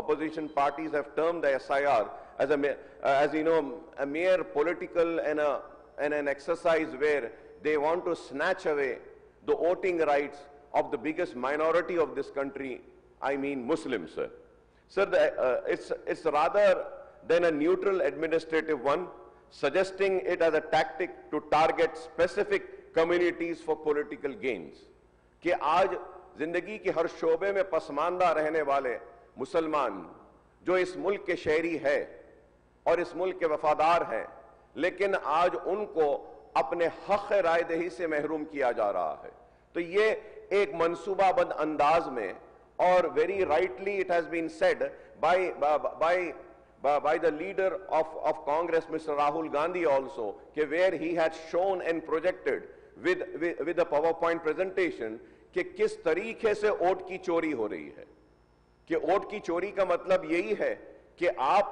opposition parties have termed the SIR as a mere political and an exercise where they want to snatch away the voting rights of the biggest minority of this country, I mean Muslims, sir. Sir, it's rather than a neutral administrative one, suggesting it as a tactic to target specific communities for political gains. कि आज जिंदगी के हर शोबे में पसमानदा रहने वाले मुसलमान जो इस मुल्क के शहरी है और इस मुल्क के वफादार हैं, लेकिन आज उनको अपने हक रायदही से महरूम किया जा रहा है। तो ये एक मंसूबाबंद अंदाज में, और very rightly it has been said by the leader of Congress, Mr. Rahul Gandhi also, where he had shown and projected with a PowerPoint presentation कि किस तरीके से वोट की चोरी हो रही है। कि वोट की चोरी का मतलब यही है कि आप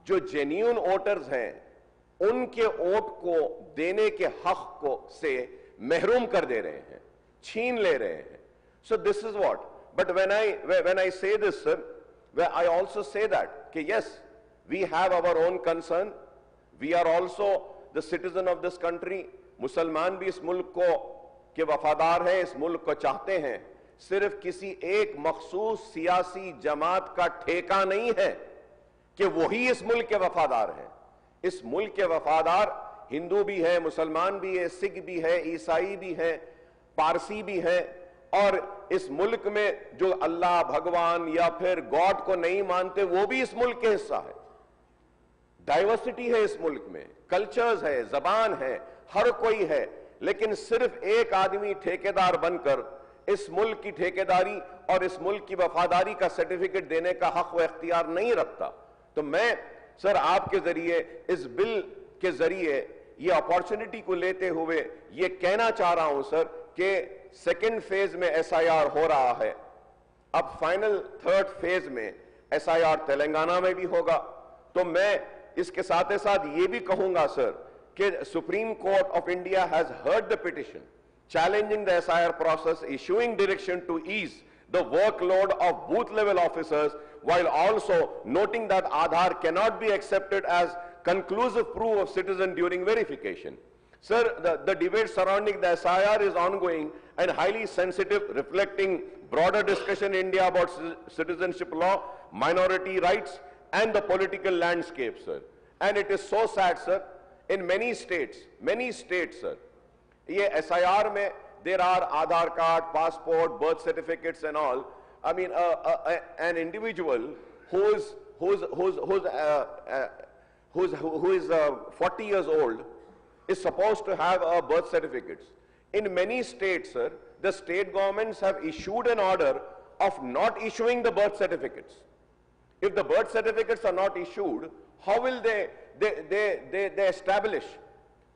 जो जेन्युइन वोटर्स हैं उनके वोट को देने के हक को से महरूम कर दे रहे हैं, छीन ले रहे हैं। So this is what. But when I say this, sir, I also say that कि yes, we have our own concern. We are also the citizen of this country. मुसलमान भी इस मुल्क को के वफादार हैं, इस मुल्क को चाहते हैं। सिर्फ किसी एक मखसूस सियासी जमात का ठेका नहीं है कि वही इस मुल्क के वफादार हैं। इस मुल्क के वफादार हिंदू भी है, मुसलमान भी है, सिख भी है, ईसाई भी है, पारसी भी है, और इस मुल्क में जो अल्लाह, भगवान या फिर गॉड को नहीं मानते वो भी इस मुल्क के हिस्सा है। डाइवर्सिटी है इस मुल्क में, कल्चर्स है, जबान है, हर कोई है, लेकिन सिर्फ एक आदमी ठेकेदार बनकर इस मुल्क की ठेकेदारी और इस मुल्क की वफादारी का सर्टिफिकेट देने का हक व इख्तियार नहीं रखता। तो मैं सर आपके जरिए इस बिल के जरिए ये अपॉर्चुनिटी को लेते हुए ये कहना चाह रहा हूं सर कि सेकेंड फेज में SIR हो रहा है, अब फाइनल थर्ड फेज में SIR तेलंगाना में भी होगा। तो मैं इसके साथ साथ ये भी कहूंगा सर कि supreme court of India has heard the petition challenging the SIR process, issuing direction to ease the workload of booth level officers, while also noting that Aadhaar cannot be accepted as conclusive proof of citizen during verification. Sir, the debate surrounding the SIR is ongoing and highly sensitive, reflecting broader discussion in India about citizenship law, minority rights, and the political landscape, sir. And it is so sad, sir, in many states, sir, ये SIR में there are Aadhaar card, passport, birth certificates and all. I mean, an individual who is 40 years old is supposed to have a birth certificate. In many states, sir, the state governments have issued an order of not issuing the birth certificates. If the birth certificates are not issued, how will they establish?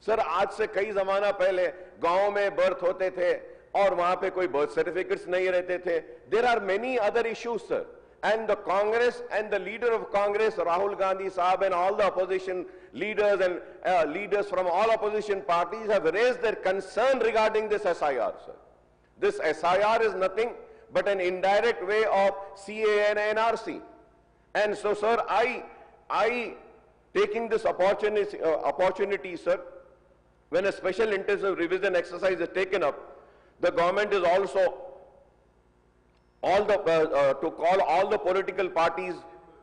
Sir आज से कई जमाना पहले गांव में birth होते थे और वहां पे कोई बर्थ सर्टिफिकेट्स नहीं रहते थे। There are many other issues sir, and the Congress and the leader of Congress Rahul Gandhi साहब and all the opposition leaders and leaders from all opposition parties have raised their concern regarding this SIR, sir. This SIR is nothing but an indirect way of CAA and NRC. And so, sir, I taking this opportunity, sir, when a special intensive revision exercise is taken up, the government is also to call all the political parties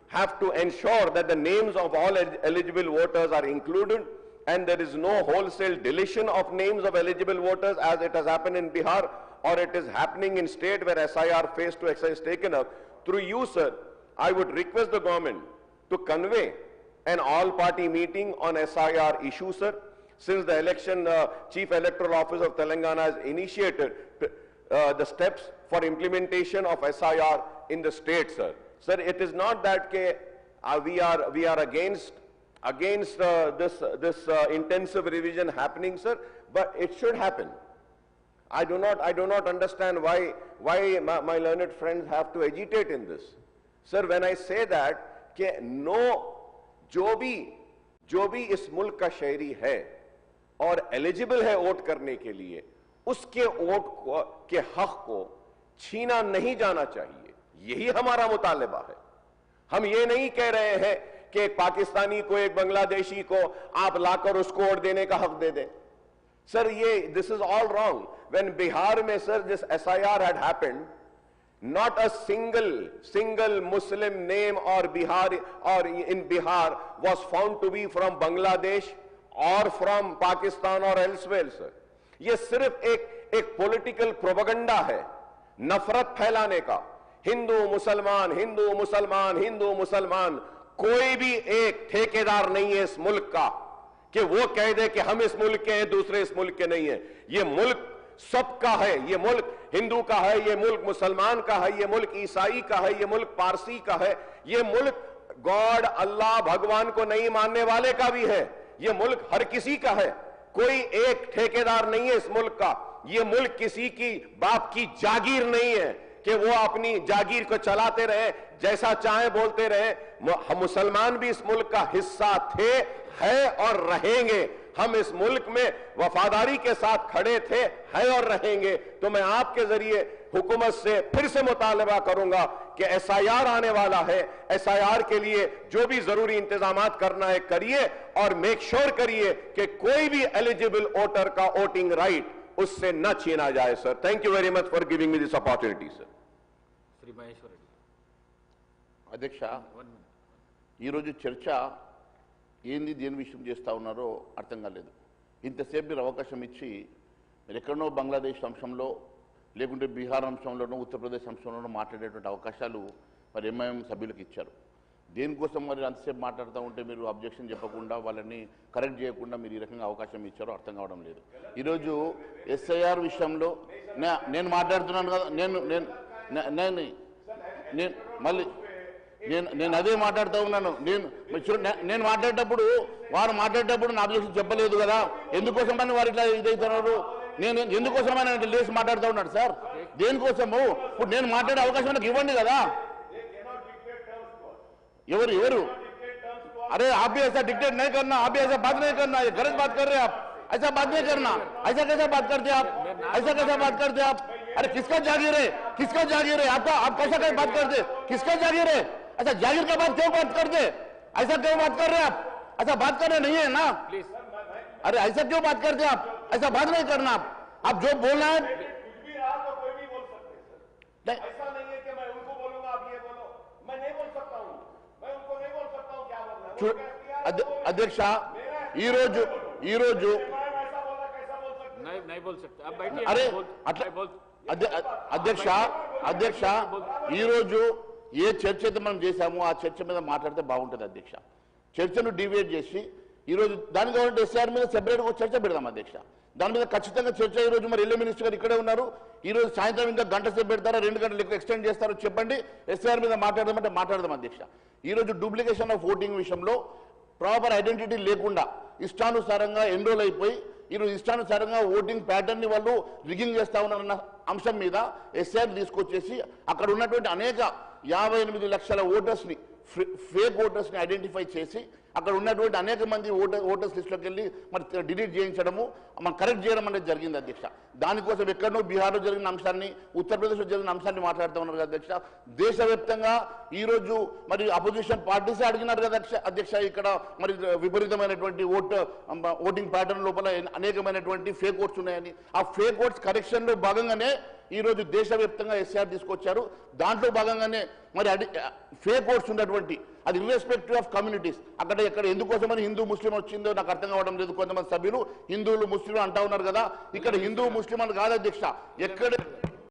have to ensure that the names of all eligible voters are included and there is no wholesale deletion of names of eligible voters as it has happened in Bihar or it is happening in state where SIR phase 2 exercise is taken up. Through you, sir, I would request the government to convey an all-party meeting on SIR issue, sir. Since the election, Chief Electoral Office of Telangana has initiated the steps for implementation of SIR in the state, sir. Sir, it is not that we are against this intensive revision happening, sir, but it should happen. I do not understand why my learned friends have to agitate in this. Sir, when I say that कि no जो भी इस मुल्क का शहरी है और eligible है वोट करने के लिए, उसके वोट के हक को छीना नहीं जाना चाहिए, यही हमारा मुतालिबा है। हम ये नहीं कह रहे हैं कि एक पाकिस्तानी को एक बांग्लादेशी को आप लाकर उसको वोट देने का हक दे दें। सर ये this is all wrong. When Bihar में sir this SIR had happened, not a single Muslim name or in Bihar was found to be from Bangladesh or from Pakistan or elsewhere, sir. ये सिर्फ एक political propaganda है, नफरत फैलाने का। हिंदू मुसलमान हिंदू मुसलमान हिंदू मुसलमान, कोई भी एक ठेकेदार नहीं है इस मुल्क का कि वो कह दे कि हम इस मुल्क के हैं, दूसरे इस मुल्क के नहीं है। ये मुल्क सबका है, ये मुल्क हिंदू का है, ये मुल्क मुसलमान का है, ये मुल्क ईसाई का है, ये मुल्क पारसी का है, ये मुल्क गॉड अल्लाह भगवान को नहीं मानने वाले का भी है। ये मुल्क हर किसी का है, कोई एक ठेकेदार नहीं है इस मुल्क का। ये मुल्क किसी की बाप की जागीर नहीं है कि वो अपनी जागीर को चलाते रहे, जैसा चाहे बोलते रहे। हम मुसलमान भी इस मुल्क का हिस्सा थे, है और रहेंगे। हम इस मुल्क में वफादारी के साथ खड़े थे, हैं और रहेंगे। तो मैं आपके जरिए हुकूमत से फिर से मुतालबा करूंगा कि SIR आने वाला है, SIR के लिए जो भी जरूरी इंतजामात करना है करिए और मेक श्योर करिए कि कोई भी एलिजिबल वोटर का वोटिंग राइट उससे न छीना जाए। Sir, thank you very much for giving me this opportunity. Sir Shri Maheshwar Reddy అధ్యక్ష, ఈరోజు చర్చ ఏంది దేని విషయం చేస్తూ ఉన్నారో అర్థం కాలేదు. ఇంతసేపు మీరు అవకాశం ఇచ్చి మీరు ఎక్కడనో బంగ్లాదేశ్ అంశంలో లేకుంటే బీహార్ అంశంలోనో ఉత్తరప్రదేశ్ అంశంలోనో మాట్లాడేటువంటి అవకాశాలు మరి MIM సభ్యులకు ఇచ్చారు. దేనికోసం మరి అంతసేపు మాట్లాడుతూ ఉంటే మీరు అబ్జెక్షన్ చెప్పకుండా వాళ్ళని కరెక్ట్ చేయకుండా మీరు ఈ రకంగా అవకాశం ఇచ్చారో అర్థం కావడం లేదు. ఈరోజు SIR విషయంలో నేను మాట్లాడుతున్నాను కదా, నేను మళ్ళీ నేను అదే మాట్లాడుతూ ఉన్నాను. నేను మాట్లాడేటప్పుడు వారు మాట్లాడేటప్పుడు నా అబ్జెక్షన్ చెప్పలేదు కదా, ఎందుకోసం అని వారు ఇట్లా ఇదవుతున్నారు. నేను ఎందుకోసం అని లేచి మాట్లాడుతూ ఉన్నాడు సార్, దేనికోసము? ఇప్పుడు నేను మాట్లాడే అవకాశం నాకు ఇవ్వండి కదా. ఎవరు अरे आप भी ऐसा डिक्टेट नहीं करना, आप भी ऐसा बात नहीं करना, ये गलत बात कर रहे हैं आप, ऐसा बात नहीं करना। ऐसा कैसा बात करते आप, ऐसा कैसा बात करते आप? अरे किसका जागीर है, किसका जागीर है आपका? आप कैसा कैसे बात करते, किसका जागीर है? ऐसा जागीर का बात क्यों बात करते, ऐसा क्यों बात कर रहे हैं आप? ऐसा बात करना नहीं है ना, अरे ऐसा क्यों बात करते आप? ऐसा बात नहीं करना। आप जो बोलना है ऐसा नहीं है कि मैं उनको बोलूंगा आप ये बोलो, मैं नहीं बोल सकता हूं, मैं उनको नहीं बोल सकता हूं क्या बोलना है। अध्यक्ष ఈ రోజు नहीं बोल सकते आप, बैठिए। अरे అధ్యక్ష ఈ రోజు ఏ చర్చ అయితే మనం చేశామో ఆ చర్చ మీద మాట్లాడితే బాగుంటుంది అధ్యక్ష. చర్చను డివేట్ చేసి ఈ రోజు దాని గవర్నమెంట్ SIR మీద సెపరేట్గా ఒక చర్చ పెడదాం అధ్యక్ష. దాని మీద ఖచ్చితంగా చర్చ ఈ రోజు మరి ఎల్ఏ మినిస్టర్ గారు ఇక్కడే ఉన్నారు. ఈ రోజు సాయంత్రం ఇంకా గంట సేపు పెడతారా, 2 గంటలు ఎక్కువ ఎక్స్టెండ్ చేస్తారో చెప్పండి. SIR మీద మాట్లాడదామంటే మాట్లాడదాం అధ్యక్ష. ఈ రోజు డూప్లికేషన్ ఆఫ్ ఓటింగ్ విషయంలో ప్రాపర్ ఐడెంటిటీ లేకుండా ఇష్టానుసారంగా ఎన్రోల్ అయిపోయి ఈరోజు ఇష్టానుసారంగా ఓటింగ్ ప్యాటర్న్ని వాళ్ళు రిగింగ్ చేస్తా ఉన్నారన్న అంశం మీద SIR తీసుకొచ్చేసి అక్కడ ఉన్నటువంటి అనేక 58 లక్షల ఓటర్స్ని, ఫేక్ ఓటర్స్ని ఐడెంటిఫై చేసి అక్కడ ఉన్నటువంటి అనేక మంది ఓటర్స్ లిస్టులోకి వెళ్ళి మరి డిలీట్ చేయించడము, మనం కరెక్ట్ చేయడం అనేది జరిగింది అధ్యక్ష. దానికోసం ఎక్కడో బీహార్లో జరిగిన అంశాన్ని, ఉత్తరప్రదేశ్లో జరిగిన అంశాన్ని మాట్లాడుతూ ఉన్నారు కదా అధ్యక్ష. దేశవ్యాప్తంగా ఈరోజు మరి అపోజిషన్ పార్టీసే అడిగినారు కదా అధ్యక్ష, ఇక్కడ మరి విపరీతమైనటువంటి ఓటింగ్ ప్యాటర్న్ లోపల అనేకమైనటువంటి ఫేక్ ఓట్స్ ఉన్నాయని. ఆ ఫేక్ ఓట్స్ కరెక్షన్లో భాగంగానే ఈరోజు దేశవ్యాప్తంగా SIR తీసుకొచ్చారు. దాంట్లో భాగంగానే మరి ఫేక్ ఓట్స్ ఉన్నటువంటి అది ఇర్రెస్పెక్టివ్ ఆఫ్ కమ్యూనిటీస్ అక్కడ ఎక్కడ ఎందుకోసమని హిందూ ముస్లిం వచ్చిందో నాకు అర్థం కావడం లేదు. కొంతమంది సభ్యులు హిందువులు ముస్లింలు అంటా ఉన్నారు కదా, ఇక్కడ హిందూ ముస్లిం అని కాదు అధ్యక్ష. ఎక్కడ